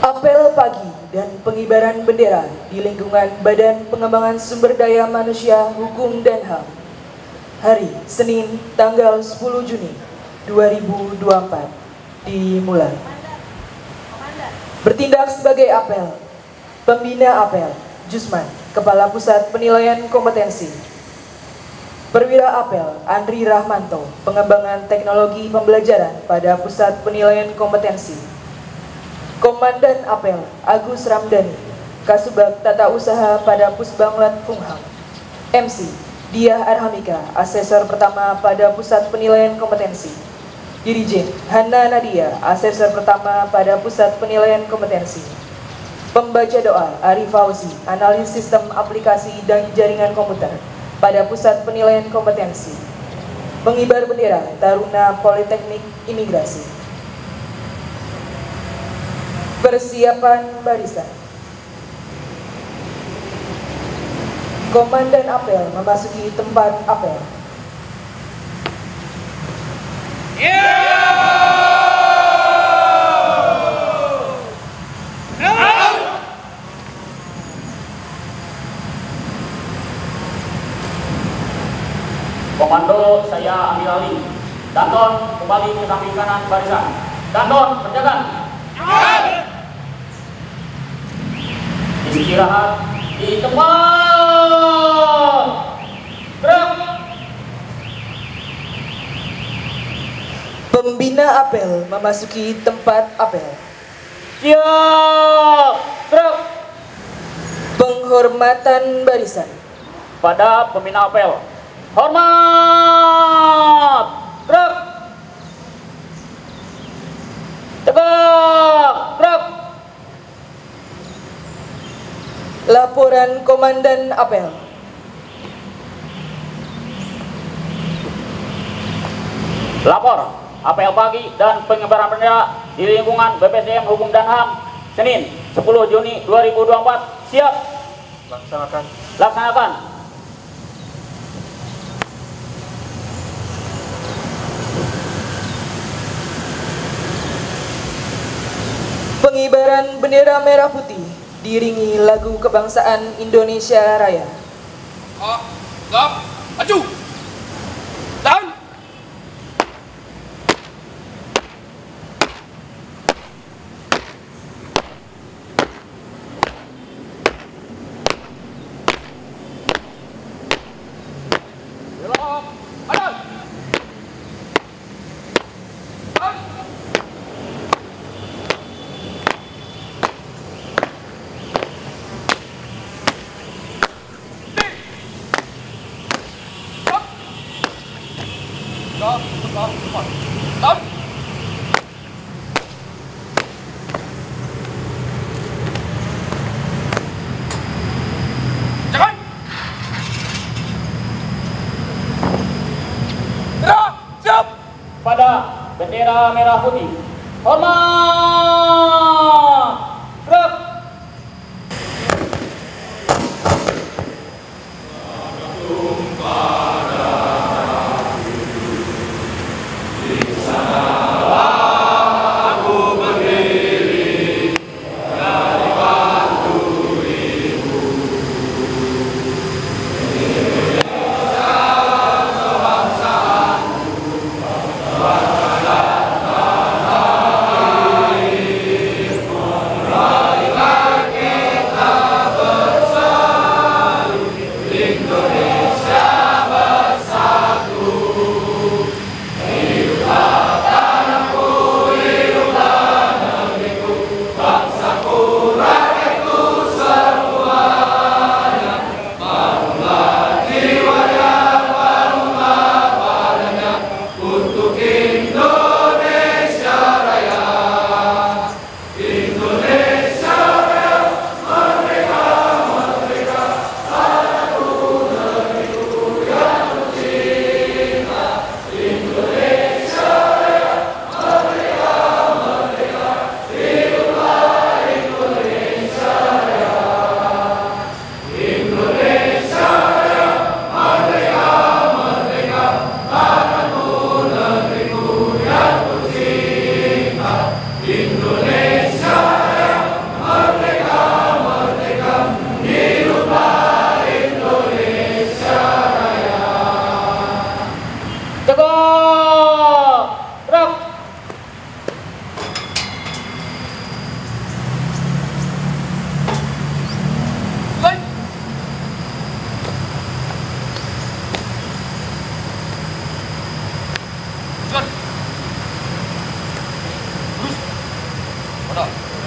Apel pagi dan pengibaran bendera di lingkungan Badan Pengembangan Sumber Daya Manusia Hukum dan HAM. Hari Senin tanggal 10 Juni 2024 dimulai. Bertindak sebagai apel, Pembina Apel, Jusman, Kepala Pusat Penilaian Kompetensi. Perwira Apel, Andri Rahmanto, Pengembangan Teknologi Pembelajaran pada Pusat Penilaian Kompetensi. Komandan Apel, Agus Ramdhani, Kasubag Tata Usaha pada Pusbanglat Fungham. MC, Diah Arhamika, Asesor Pertama pada Pusat Penilaian Kompetensi. Dirijen, Hana Nadia, Asesor Pertama pada Pusat Penilaian Kompetensi. Pembaca doa, Arif Fauzi, Analis Sistem Aplikasi dan Jaringan Komputer pada Pusat Penilaian Kompetensi. Pengibar bendera, Taruna Politeknik Imigrasi. Persiapan barisan. Komandan apel memasuki tempat apel. Komando, saya ambil alih. Danton, kembali ke samping kanan barisan. Danton, berjaga. Istirahat di tempat. Gerak. Pembina apel memasuki tempat apel. Siap. Gerak. Penghormatan barisan. Pada pembina apel. Hormat. Gerak. Tegak. Gerak. Laporan Komandan apel. Lapor apel pagi dan pengibaran bendera di lingkungan BPSDM Hukum dan HAM Senin 10 Juni 2024. Siap. Laksanakan. Pengibaran bendera merah putih diiringi lagu kebangsaan Indonesia Raya. Maju. Dan pada bendera merah putih. Hormat. Gerak.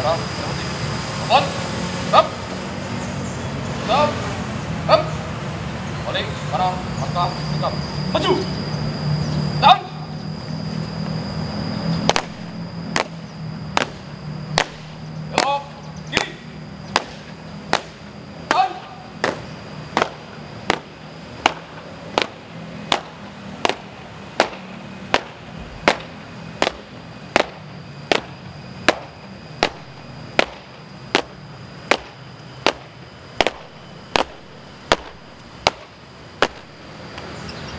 Sekarang, telepon. Stop. Stop. Stop. Balik, kanan, mantap, tegap. Maju. Tahan. Belok. Kiri. Tahan.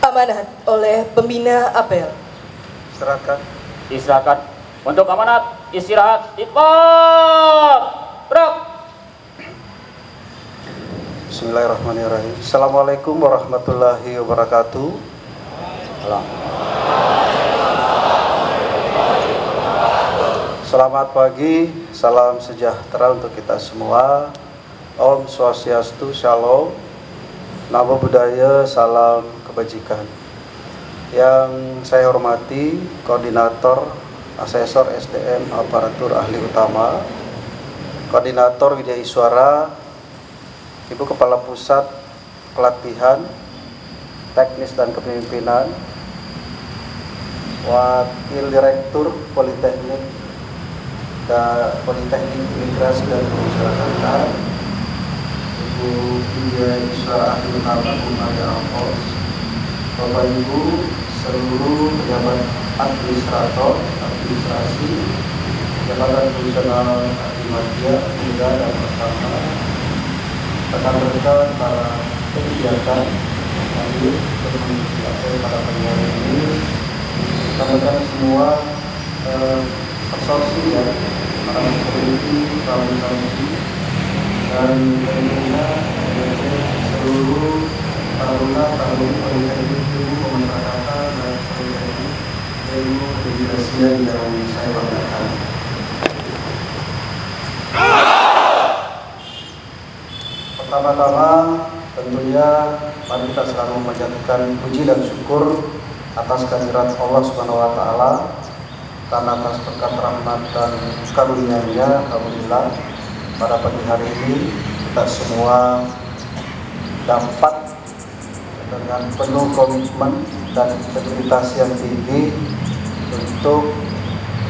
Amanat oleh pembina apel. Serahkan. Istirahatkan. Untuk amanat, istirahat, itbaq. Gerak. Bismillahirrahmanirrahim. Assalamualaikum warahmatullahi wabarakatuh. Salam. Selamat pagi, salam sejahtera untuk kita semua. Om Swastiastu, Shalom. Namo Buddhaya, salam kebajikan. Yang saya hormati Koordinator Asesor SDM Aparatur Ahli Utama, Koordinator Widya Iswara, Ibu Kepala Pusat Pelatihan Teknis dan Kepemimpinan, Wakil Direktur Politeknik Imigrasi dan Pemasyarakatan, Ibu Widya Iswara Ahli Utama, Bu Maria Alfons, Bapak Ibu seluruh pejabat administrasi, jabatan fungsional Ahmadiyah, Muda dan Bersama, rekan-rekan para kegiatan hadir bermengikuti pada pagi hari ini, rekan-rekan semua absorpsi ya, para security, pramusaji, dan tentunya seluruh taruna-taruni politeknik ilmu pemasyarakatan dan politeknik ilmu keimigrasian yang saya banggakan. Pertama-tama tentunya mari kita selalu memanjatkan puji dan syukur atas kehadiran Allah Subhanahu wa taala, karena atas berkat rahmat dan karunia-Nya alhamdulillah pada pagi hari ini kita semua dapat dengan penuh komitmen dan integritas yang tinggi untuk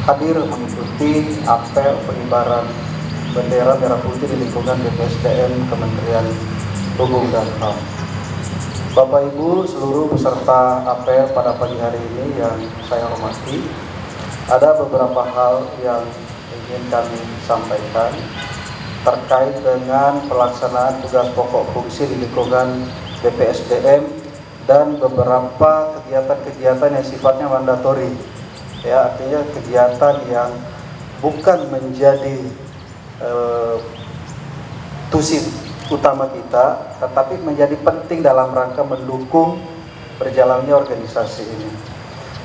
hadir mengikuti apel pengibaran bendera merah putih di lingkungan BPSDM Kementerian Hukum dan HAM. Bapak Ibu seluruh peserta apel pada pagi hari ini yang saya hormati, ada beberapa hal yang ingin kami sampaikan terkait dengan pelaksanaan tugas pokok fungsi di lingkungan BPSDM dan beberapa kegiatan-kegiatan yang sifatnya mandatori, ya, artinya kegiatan yang bukan menjadi tusi utama kita, tetapi menjadi penting dalam rangka mendukung berjalannya organisasi ini.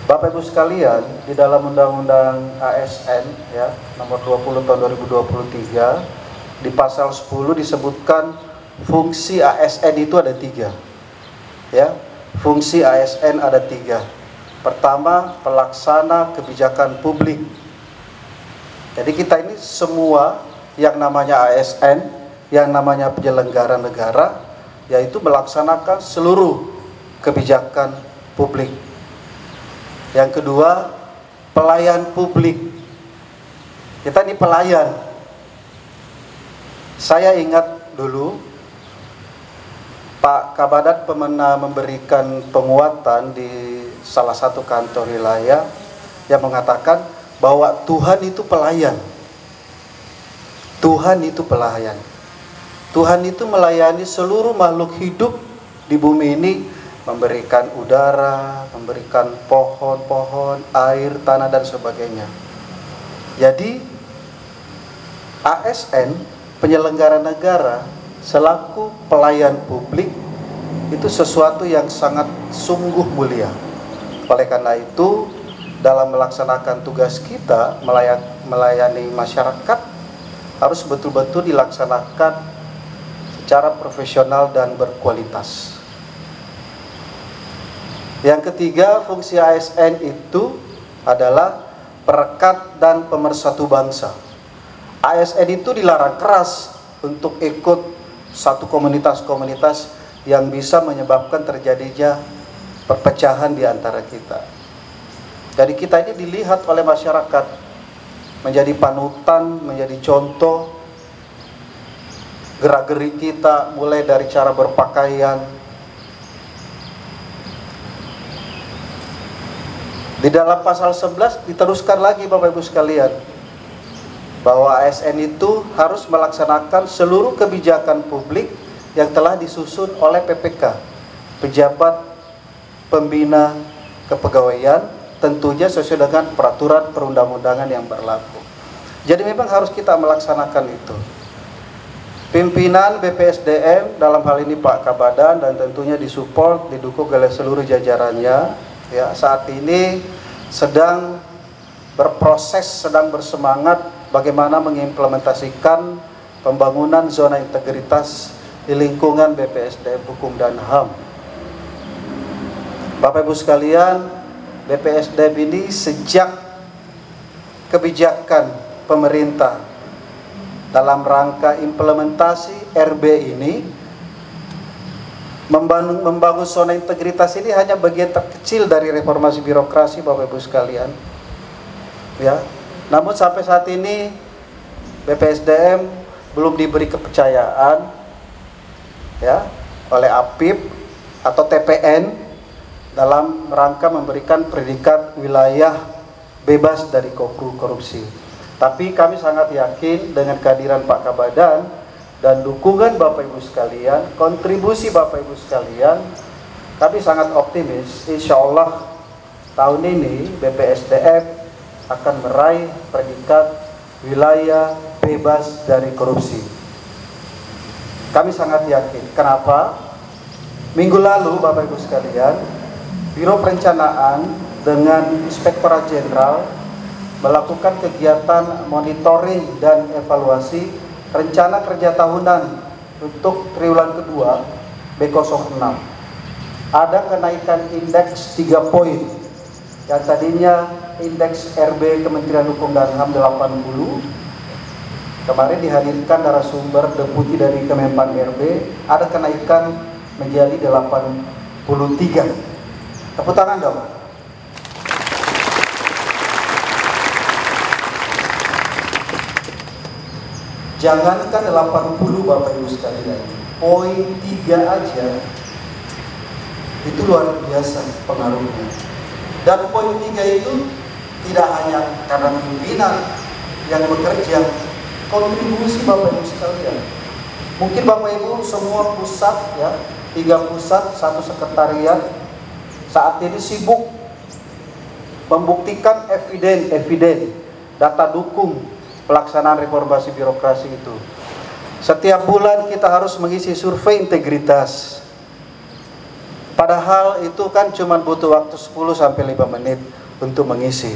Bapak Ibu sekalian, di dalam Undang-Undang ASN ya nomor 20 tahun 2023 di pasal 10 disebutkan fungsi ASN itu ada 3. Ya, fungsi ASN ada 3. Pertama, pelaksana kebijakan publik. Jadi kita ini semua yang namanya ASN, yang namanya penyelenggara negara, yaitu melaksanakan seluruh kebijakan publik. Yang kedua, pelayan publik. Kita ini pelayan. Saya ingat dulu Pak Kabadat pernah memberikan penguatan di salah satu kantor wilayah yang mengatakan bahwa Tuhan itu pelayan. Tuhan itu pelayan. Tuhan itu melayani seluruh makhluk hidup di bumi ini, memberikan udara, memberikan pohon-pohon, air, tanah, dan sebagainya. Jadi ASN, penyelenggara negara, selaku pelayan publik, itu sesuatu yang sangat sungguh mulia. Oleh karena itu, dalam melaksanakan tugas kita melayani masyarakat, harus betul-betul dilaksanakan secara profesional dan berkualitas. Yang ketiga, fungsi ASN itu adalah perekat dan pemersatu bangsa. ASN itu dilarang keras untuk ikut satu komunitas-komunitas yang bisa menyebabkan terjadinya perpecahan di antara kita. Jadi kita ini dilihat oleh masyarakat menjadi panutan, menjadi contoh. Gerak-gerik kita mulai dari cara berpakaian. Di dalam pasal 11 diteruskan lagi Bapak Ibu sekalian, bahwa ASN itu harus melaksanakan seluruh kebijakan publik yang telah disusun oleh PPK, pejabat pembina kepegawaian, tentunya sesuai dengan peraturan perundang-undangan yang berlaku. Jadi memang harus kita melaksanakan itu. Pimpinan BPSDM dalam hal ini Pak Kabadan, dan tentunya disupport, didukung oleh seluruh jajarannya, ya, saat ini sedang berproses, sedang bersemangat bagaimana mengimplementasikan pembangunan zona integritas di lingkungan BPSDM Hukum dan HAM. Bapak Ibu sekalian, BPSDM ini sejak kebijakan pemerintah dalam rangka implementasi RB ini, membangun zona integritas ini hanya bagian terkecil dari reformasi birokrasi Bapak Ibu sekalian. Ya, namun sampai saat ini BPSDM belum diberi kepercayaan, ya, oleh APIP atau TPN dalam rangka memberikan predikat wilayah bebas dari korupsi. Tapi kami sangat yakin dengan kehadiran Pak Kabadan dan dukungan Bapak Ibu sekalian, kontribusi Bapak Ibu sekalian, kami sangat optimis, insya Allah tahun ini BPSDM akan meraih predikat wilayah bebas dari korupsi. Kami sangat yakin. Kenapa? Minggu lalu Bapak Ibu sekalian, Biro Perencanaan dengan Inspektorat Jenderal melakukan kegiatan monitoring dan evaluasi rencana kerja tahunan untuk triwulan kedua B06. Ada kenaikan indeks 3 poin, yang tadinya indeks RB Kementerian Hukum dan HAM 80, kemarin dihadirkan narasumber deputi dari Kemenpan RB, ada kenaikan menjadi 83. Tepuk tangan dong. Jangankan 80 Bapak Ibu sekalian, poin 3 aja itu luar biasa pengaruhnya. Dan poin 3 itu tidak hanya karena pimpinan yang bekerja, kontribusi Bapak Ibu sekalian. Mungkin Bapak Ibu semua pusat, ya, 3 pusat, 1 sekretariat saat ini sibuk membuktikan eviden, data dukung pelaksanaan reformasi birokrasi itu. Setiap bulan kita harus mengisi survei integritas. Padahal itu kan cuma butuh waktu 10-5 menit untuk mengisi.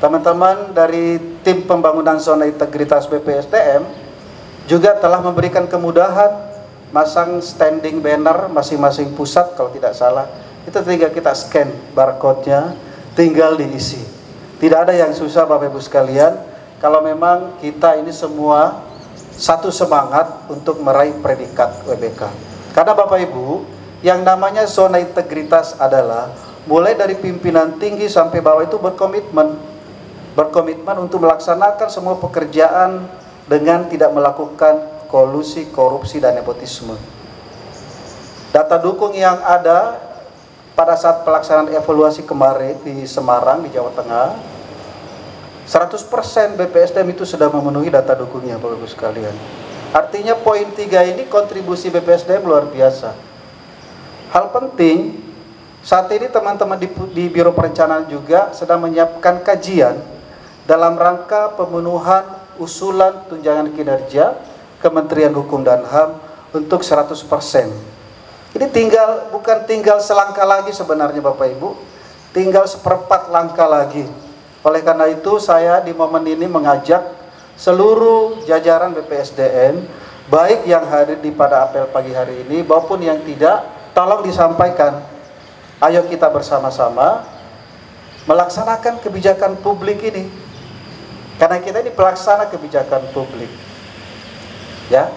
Teman-teman dari tim pembangunan zona integritas BPSDM juga telah memberikan kemudahan masang standing banner masing-masing pusat kalau tidak salah. Itu tinggal kita scan barcode-nya, tinggal diisi. Tidak ada yang susah Bapak Ibu sekalian. Kalau memang kita ini semua satu semangat untuk meraih predikat WBK. Karena Bapak Ibu, yang namanya zona integritas adalah mulai dari pimpinan tinggi sampai bawah itu berkomitmen untuk melaksanakan semua pekerjaan dengan tidak melakukan kolusi, korupsi, dan nepotisme. Data dukung yang ada pada saat pelaksanaan evaluasi kemarin di Semarang, di Jawa Tengah, 100% BPSDM itu sudah memenuhi data dukungnya Bapak Ibu sekalian. Artinya poin 3 ini kontribusi BPSDM luar biasa. Hal penting, saat ini teman-teman di Biro Perencanaan juga sedang menyiapkan kajian dalam rangka pemenuhan usulan tunjangan kinerja Kementerian Hukum dan HAM untuk 100%. Ini bukan tinggal selangkah lagi sebenarnya Bapak Ibu, tinggal seperempat langkah lagi. Oleh karena itu saya di momen ini mengajak seluruh jajaran BPSDM, baik yang hadir pada apel pagi hari ini maupun yang tidak, tolong disampaikan. Ayo kita bersama-sama melaksanakan kebijakan publik ini. Karena kita ini pelaksana kebijakan publik. Ya.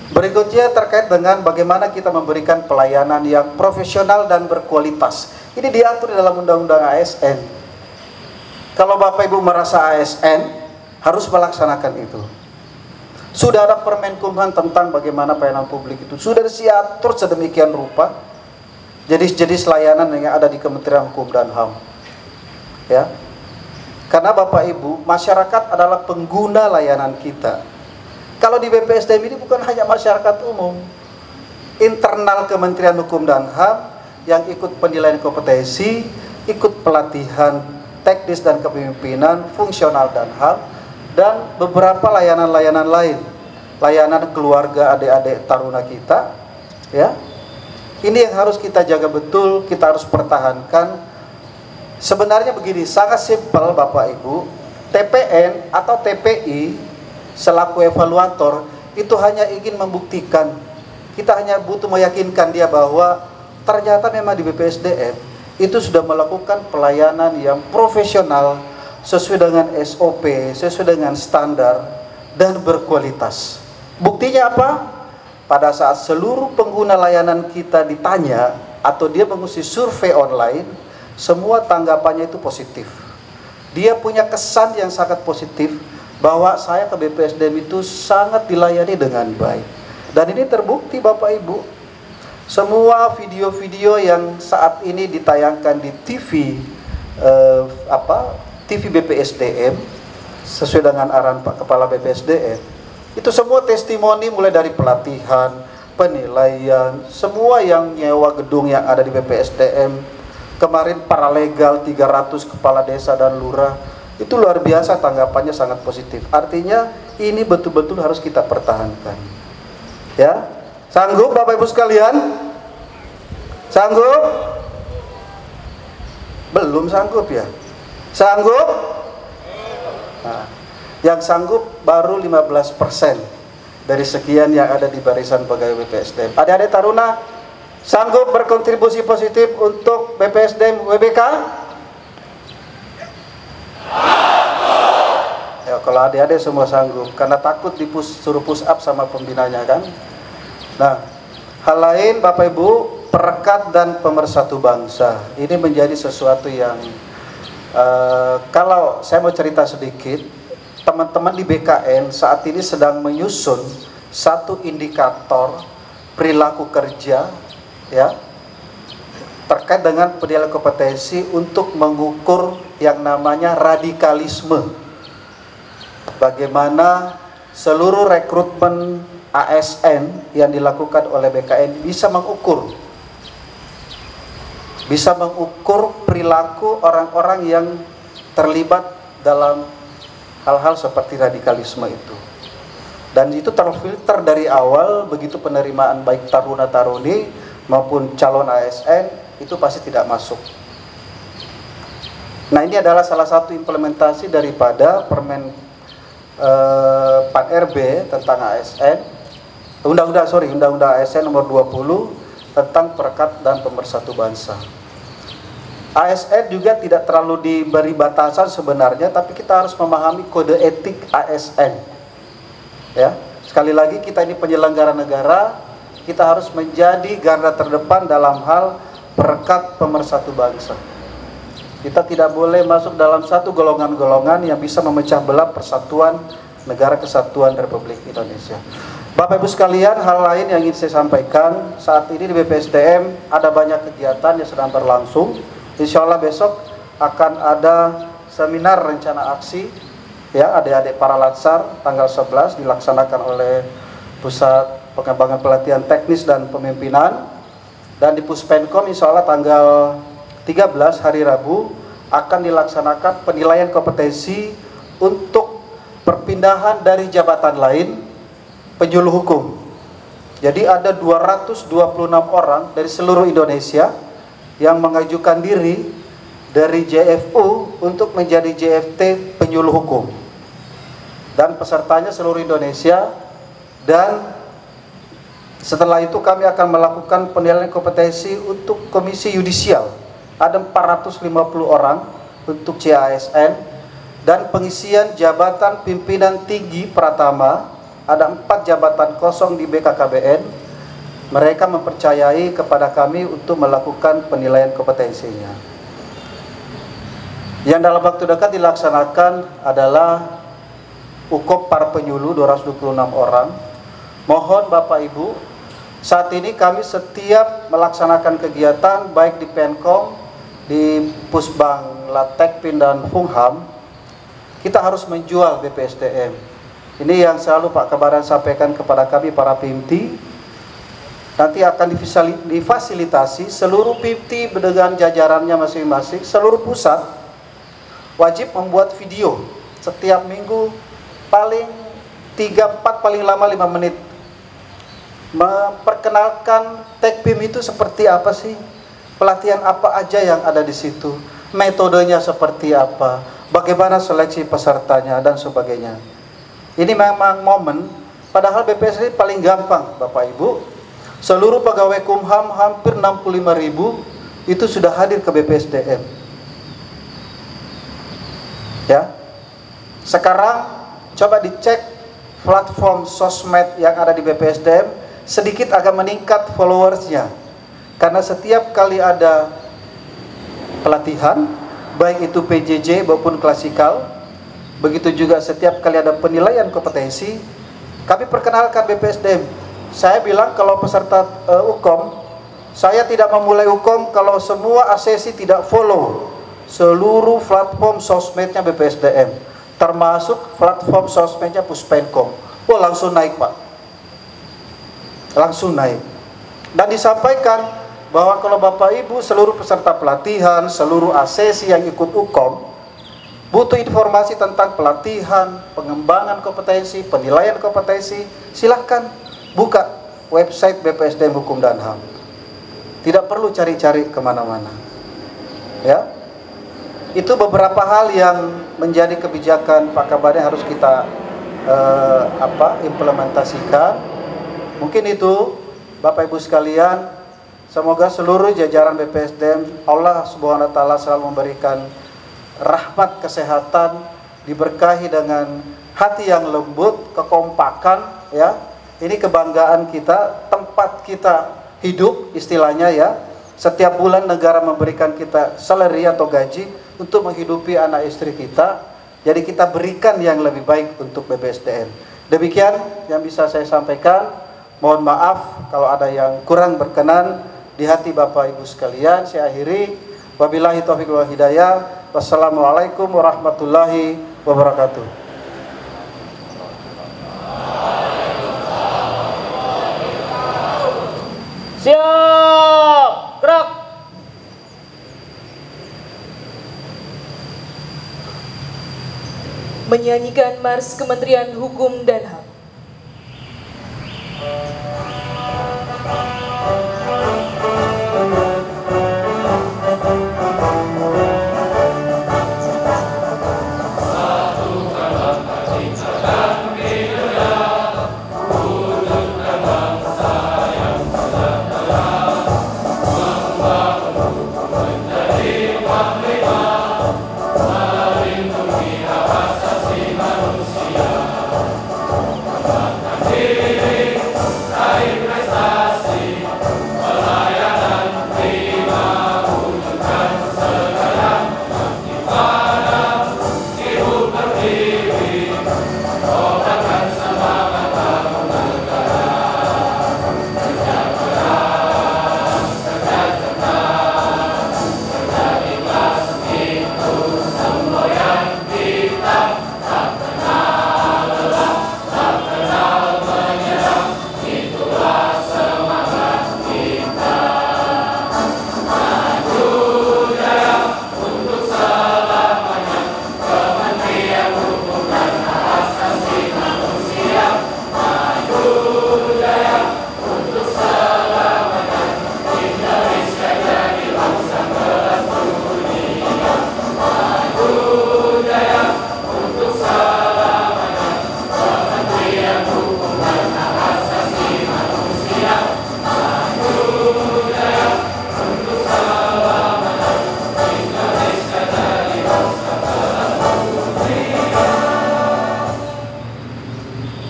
Berikutnya terkait dengan bagaimana kita memberikan pelayanan yang profesional dan berkualitas. Ini diatur dalam Undang-Undang ASN. Kalau Bapak Ibu merasa ASN, harus melaksanakan itu. Sudah ada Permenkumham tentang bagaimana pelayanan publik itu. Sudah diatur sedemikian rupa. Jenis-jenis layanan yang ada di Kementerian Hukum dan HAM. Ya. Karena Bapak Ibu, masyarakat adalah pengguna layanan kita. Kalau di BPSDM ini bukan hanya masyarakat umum, internal Kementerian Hukum dan HAM yang ikut penilaian kompetensi, ikut pelatihan teknis dan kepemimpinan, fungsional dan HAM, dan beberapa layanan-layanan lain, layanan keluarga adik-adik taruna kita, ya. Ini yang harus kita jaga betul, kita harus pertahankan. Sebenarnya begini, sangat simpel Bapak Ibu, TPN atau TPI selaku evaluator itu hanya ingin membuktikan, kita hanya butuh meyakinkan dia bahwa ternyata memang di BPSDM itu sudah melakukan pelayanan yang profesional sesuai dengan SOP, sesuai dengan standar dan berkualitas. Buktinya apa? Pada saat seluruh pengguna layanan kita ditanya atau dia mengisi survei online, semua tanggapannya itu positif. Dia punya kesan yang sangat positif bahwa saya ke BPSDM itu sangat dilayani dengan baik. Dan ini terbukti Bapak Ibu. Semua video-video yang saat ini ditayangkan di TV TV BPSDM sesuai dengan arahan Pak Kepala BPSDM, itu semua testimoni mulai dari pelatihan, penilaian, semua yang nyewa gedung yang ada di BPSDM. Kemarin paralegal 300 kepala desa dan lurah, itu luar biasa tanggapannya sangat positif. Artinya ini betul-betul harus kita pertahankan. Ya, sanggup Bapak Ibu sekalian? Sanggup? Belum sanggup ya? Sanggup? Nah, yang sanggup baru 15% dari sekian yang ada di barisan pegawai BPSDM. Adik-adik taruna sanggup berkontribusi positif untuk BPSDM WBK? Ya, kalau adik-adik semua sanggup, karena takut suruh push up sama pembinanya kan. Nah, hal lain Bapak Ibu, perekat dan pemersatu bangsa. Ini menjadi sesuatu yang kalau saya mau cerita sedikit, teman-teman di BKN saat ini sedang menyusun satu indikator perilaku kerja, ya, terkait dengan penilaian kompetensi untuk mengukur yang namanya radikalisme. Bagaimana seluruh rekrutmen ASN yang dilakukan oleh BKN bisa mengukur perilaku orang-orang yang terlibat dalam hal-hal seperti radikalisme itu. Dan itu terfilter dari awal, begitu penerimaan baik taruna-taruni maupun calon ASN itu pasti tidak masuk. Nah, ini adalah salah satu implementasi daripada Permen Pan RB tentang ASN, Undang-Undang ASN nomor 20 tentang perekat dan pemersatu bangsa. ASN juga tidak terlalu diberi batasan sebenarnya, tapi kita harus memahami kode etik ASN. Ya, sekali lagi kita ini penyelenggara negara, kita harus menjadi garda terdepan dalam hal perekat pemersatu bangsa. Kita tidak boleh masuk dalam satu golongan-golongan yang bisa memecah belah persatuan negara kesatuan Republik Indonesia. Bapak Ibu sekalian, hal lain yang ingin saya sampaikan, saat ini di BPSDM ada banyak kegiatan yang sedang berlangsung. Insya Allah besok akan ada seminar rencana aksi, ya, adik-adik para latsar tanggal 11 dilaksanakan oleh Pusat Pengembangan Pelatihan Teknis dan Pemimpinan. Dan di Puspenkom insya Allah tanggal 13 hari Rabu akan dilaksanakan penilaian kompetensi untuk perpindahan dari jabatan lain penyuluh hukum. Jadi ada 226 orang dari seluruh Indonesia yang mengajukan diri dari JFU untuk menjadi JFT penyuluh hukum. Dan pesertanya seluruh Indonesia. Dan setelah itu kami akan melakukan penilaian kompetensi untuk komisi yudisial. Ada 450 orang untuk CASN, dan pengisian jabatan pimpinan tinggi Pratama. Ada 4 jabatan kosong di BKKBN. Mereka mempercayai kepada kami untuk melakukan penilaian kompetensinya. Yang dalam waktu dekat dilaksanakan adalah UKOP para penyuluh 226 orang. Mohon Bapak Ibu, saat ini kami setiap melaksanakan kegiatan baik di Penkom, di Pusbang, Latekpin dan Fungham, kita harus menjual BPSDM. Ini yang selalu Pak Kabaran sampaikan kepada kami para PIMTI. Nanti akan difasilitasi seluruh PIMTI dengan jajarannya masing-masing, seluruh pusat wajib membuat video setiap minggu paling 3-4 paling lama 5 menit. Memperkenalkan Tekpim itu seperti apa sih? Pelatihan apa aja yang ada di situ? Metodenya seperti apa? Bagaimana seleksi pesertanya dan sebagainya. Ini memang momen, padahal BPSDM paling gampang Bapak Ibu. Seluruh pegawai Kumham hampir 65.000 itu sudah hadir ke BPSDM. Ya. Sekarang coba dicek platform sosmed yang ada di BPSDM, sedikit agak meningkat followersnya. Karena setiap kali ada pelatihan, baik itu PJJ maupun klasikal, begitu juga setiap kali ada penilaian kompetensi, kami perkenalkan BPSDM. Saya bilang kalau peserta UKOM, saya tidak memulai UKOM kalau semua asesi tidak follow seluruh platform sosmednya BPSDM, termasuk platform sosmednya Puspenkom. Oh, langsung naik Pak, langsung naik. Dan disampaikan bahwa kalau Bapak Ibu seluruh peserta pelatihan, seluruh asesi yang ikut UKOM butuh informasi tentang pelatihan, pengembangan kompetensi, penilaian kompetensi, silahkan buka website BPSDM Hukum dan HAM. Tidak perlu cari-cari kemana-mana. Ya, itu beberapa hal yang menjadi kebijakan Pak Kabar yang harus kita implementasikan. Mungkin itu Bapak Ibu sekalian, semoga seluruh jajaran BPSDM Allah Subhanahu wa taala selalu memberikan rahmat kesehatan, diberkahi dengan hati yang lembut, kekompakan, ya. Ini kebanggaan kita, tempat kita hidup istilahnya ya. Setiap bulan negara memberikan kita salary atau gaji untuk menghidupi anak istri kita. Jadi kita berikan yang lebih baik untuk BPSDM. Demikian yang bisa saya sampaikan. Mohon maaf kalau ada yang kurang berkenan di hati Bapak Ibu sekalian. Saya akhiri. Wabillahi taufiq wal hidayah. Wassalamualaikum warahmatullahi wabarakatuh. Siap, gerak. Menyanyikan Mars Kementerian Hukum dan HAM. Manusia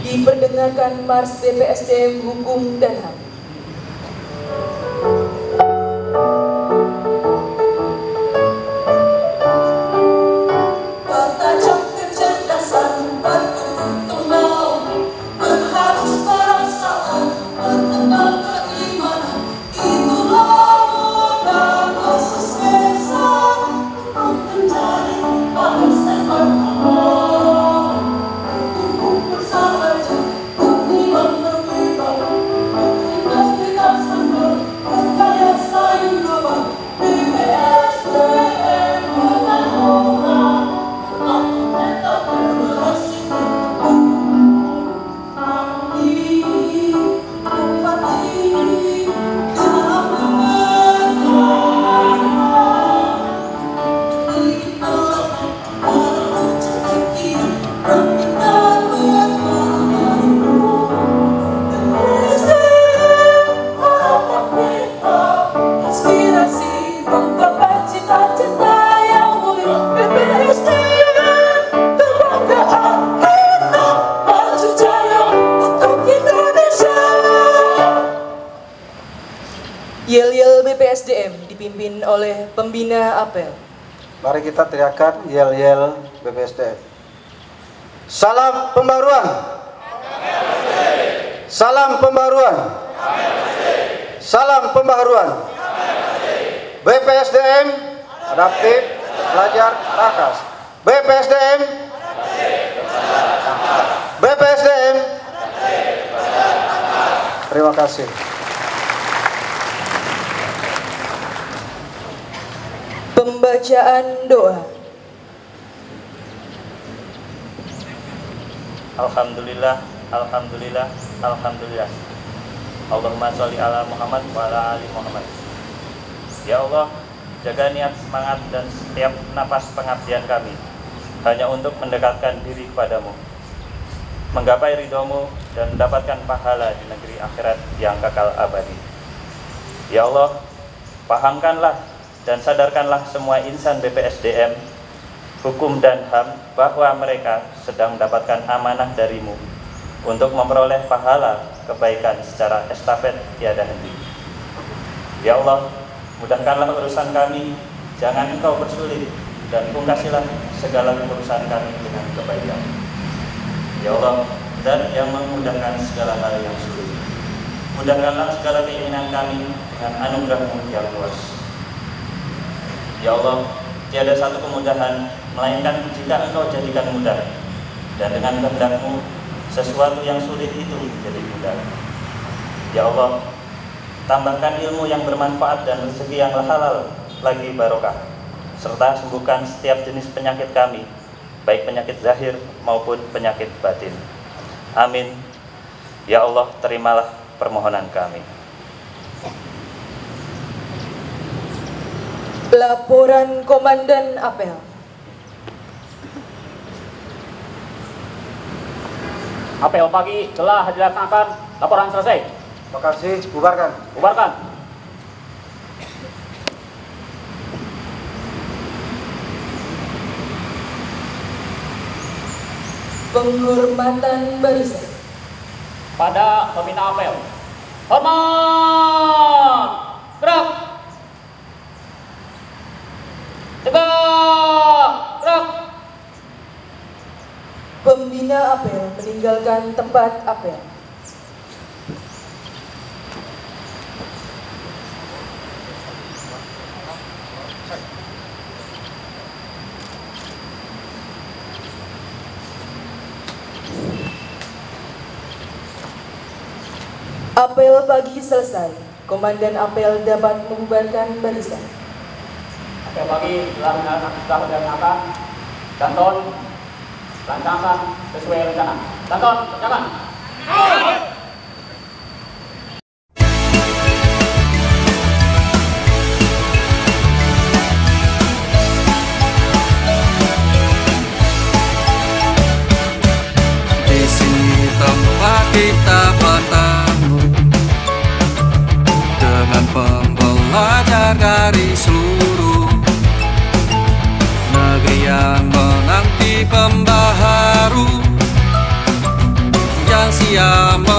Diperdengarkan Mars BPSDM Hukum dan HAM. Bertajam kecerdasan, bertutur naung, berhalus perasaan, bertambah keimanan. Itulah modal kesuksesan untuk menjadi bangsa bernama. Untuk bersahaja, beriman berwibawa, berintegritas sanggup, berdaya saing global. BPSDM bukan orang. Inspirasi menggapai cita-cita yang mulia. BPSDM kebanggaan kita, maju jaya untuk Indonesia. Yel-yel BPSDM dipimpin oleh pembina apel. Mari kita teriakan yel-yel BPSDM. Salam pembaruan. Salam pembaruan. Salam pembaruan. BPSDM adaptif, belajar, rakas. BPSDM BPSDM. Terima kasih. Pembacaan doa. Alhamdulillah, alhamdulillah, alhamdulillah. Allahumma sholli ala Muhammad wa ala ali Muhammad. Ya Allah, jaga niat, semangat, dan setiap napas pengabdian kami hanya untuk mendekatkan diri kepadamu, menggapai ridhomu, dan mendapatkan pahala di negeri akhirat yang kekal abadi. Ya Allah, pahamkanlah dan sadarkanlah semua insan BPSDM, Hukum dan HAM bahwa mereka sedang mendapatkan amanah darimu untuk memperoleh pahala kebaikan secara estafet tiada henti. Ya Allah, mudahkanlah urusan kami, jangan engkau persulit, dan pungkasilah segala urusan kami dengan kebaikan. Ya Allah, dan yang memudahkan segala hal yang sulit, mudahkanlah segala keinginan kami dengan anugerah-Mu yang luas. Ya Allah, tiada satu kemudahan melainkan jika engkau jadikan mudah, dan dengan kehendak-Mu sesuatu yang sulit itu menjadi mudah. Ya Allah, tambahkan ilmu yang bermanfaat dan rezeki yang halal lagi barokah, serta sembuhkan setiap jenis penyakit kami, baik penyakit zahir maupun penyakit batin. Amin. Ya Allah, terimalah permohonan kami. Laporan Komandan Apel. Apel pagi telah dilaksanakan. Laporan selesai. Terima kasih. Bubarkan. Bubarkan. Penghormatan barisan. Pada pembina apel. Hormat. Gerak. Tegak. Gerak. Pembina apel meninggalkan tempat apel. Apel pagi selesai. Komandan apel dapat membubarkan barisan. Apel pagi telah dilaksanakan. Danton lancarkan sesuai rencana. Danton, kerjakan. Di sini tempat kita bertemu dengan pembelajar dari seluruh negeri yang menanti pembaharu yang sia-sia